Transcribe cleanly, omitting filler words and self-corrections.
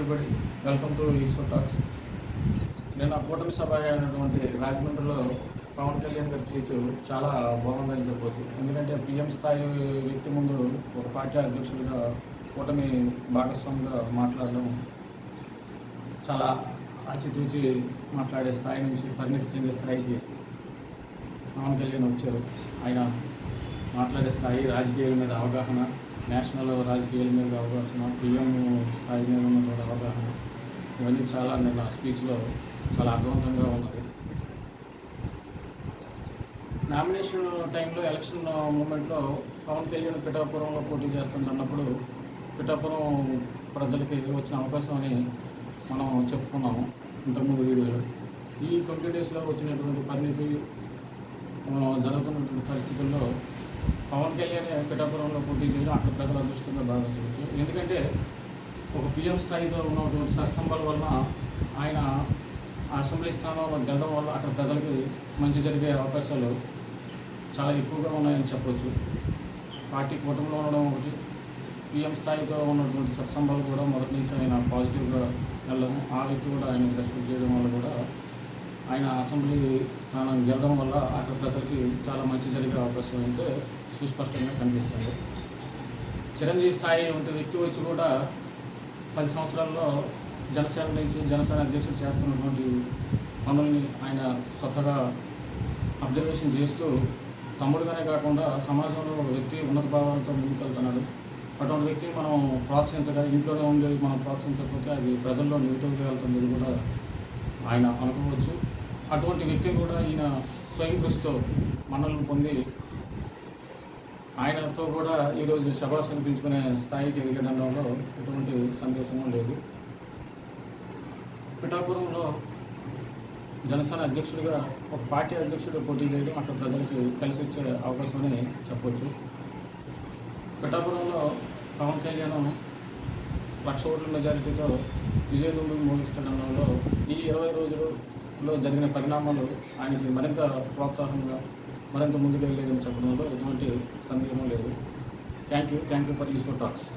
Everybody, welcome to Eshwar Talks. నేను ఆ కూటమి సభ అయినటువంటి రాజమండ్రిలో పవన్ కళ్యాణ్ గారి స్పీచ్ చాలా బాగుందని చెప్పవచ్చు. ఎందుకంటే పీఎం స్థాయి వ్యక్తి ముందు ఒక పార్టీ అధ్యక్షుడిగా కూటమి భాగస్వామిగా మాట్లాడడం చాలా ఆచితూచి మాట్లాడే స్థాయి నుంచి పరిణితి చెందే స్థాయికి పవన్ కళ్యాణ్ వచ్చారు. ఆయన మాట్లాడే స్థాయి, రాజకీయాల మీద అవగాహన, నేషనల్ రాజకీయాల మీద అవగాహన, పీఎం స్థాయి మీద ఉన్నటువంటి అవగాహన, ఇవన్నీ చాలా నేను ఆ స్పీచ్లో చాలా అర్థవంతంగా ఉన్నది. నామినేషన్ టైంలో, ఎలక్షన్ మూమెంట్లో పవన్ కళ్యాణ్ పిఠాపురంలో పోటీ చేస్తుంటున్నప్పుడు పిఠాపురం ప్రజలకి వచ్చిన అవకాశం అని మనం చెప్పుకున్నాము ఇంతకుముందు వీడియోలో. ఈ 20 డేస్లో వచ్చినటువంటి పరిణితి జరుగుతున్నటువంటి పరిస్థితుల్లో పవన్ కళ్యాణ్ పిఠాపురంలో పోటీ చేయడం అక్కడ ప్రజల అదృష్టంగా భావించవచ్చు. ఎందుకంటే ఒక పీఎం స్థాయిలో ఉన్నటువంటి సత్సంబాల వలన ఆయన అసెంబ్లీ స్థానంలో గెలడం వల్ల అక్కడ ప్రజలకి మంచి జరిగే అవకాశాలు చాలా ఎక్కువగా ఉన్నాయని చెప్పవచ్చు. పార్టీ కూటమిలో ఉండడం ఒకటి, పీఎం స్థాయిలో ఉన్నటువంటి సత్సంబాలు కూడా మొదటి నుంచి ఆయన పాజిటివ్గా వెళ్ళడం, ఆ వ్యక్తి కూడా ఆయన రెస్పెక్ట్ చేయడం వల్ల కూడా ఆయన అసెంబ్లీ స్థానం గెలడం వల్ల అక్కడ ప్రజలకి చాలా మంచి జరిగే అవకాశం అయితే సుస్పష్టంగా కనిపిస్తుంది. చిరంజీవి స్థాయి ఉంటే వ్యక్తి వచ్చి కూడా 10 సంవత్సరాల్లో జనసేన నుంచి జనసేన అధ్యక్షుడు చేస్తున్నటువంటి పనుల్ని ఆయన స్వతహాగా అబ్జర్వేషన్ చేస్తూ తమ్ముడుగానే కాకుండా సమాజంలో ఒక వ్యక్తి ఉన్నత భావాలతో ముందుకెళ్తున్నాడు. అటువంటి వ్యక్తిని మనం ప్రోత్సహించగా, ఇంట్లోనే ఉండి మనం ప్రోత్సహించకపోతే అది ప్రజల్లో నెగిటివ్గా వెళ్తుంది కూడా ఆయన అనుకోవచ్చు. అటువంటి వ్యక్తిని కూడా ఈయన స్వయం కృషితో మన్నలను పొంది ఆయనతో కూడా ఈరోజు శభాష్ అనిపించుకునే స్థాయికి ఎదగడంలో ఎటువంటి సందేశము లేదు. పిఠాపురంలో జనసేన అధ్యక్షుడిగా ఒక పార్టీ అధ్యక్షుడు పోటీ చేయడం అక్కడ ప్రజలకి కలిసి వచ్చే అవకాశమని చెప్పవచ్చు. పిఠాపురంలో పవన్ కళ్యాణ్ 1,00,000 ఓట్ల మెజారిటీతో విజయదుందుకు మోగిస్తుండడంలో ఈ 20 రోజుల్లో జరిగిన పరిణామాలు ఆయనకి మరింత ప్రోత్సాహంగా మరింత ముందుకు వెళ్ళలేదని చెప్పడంలో ఎటువంటి సందేహం లేదు. Thank you for Eshwar talks.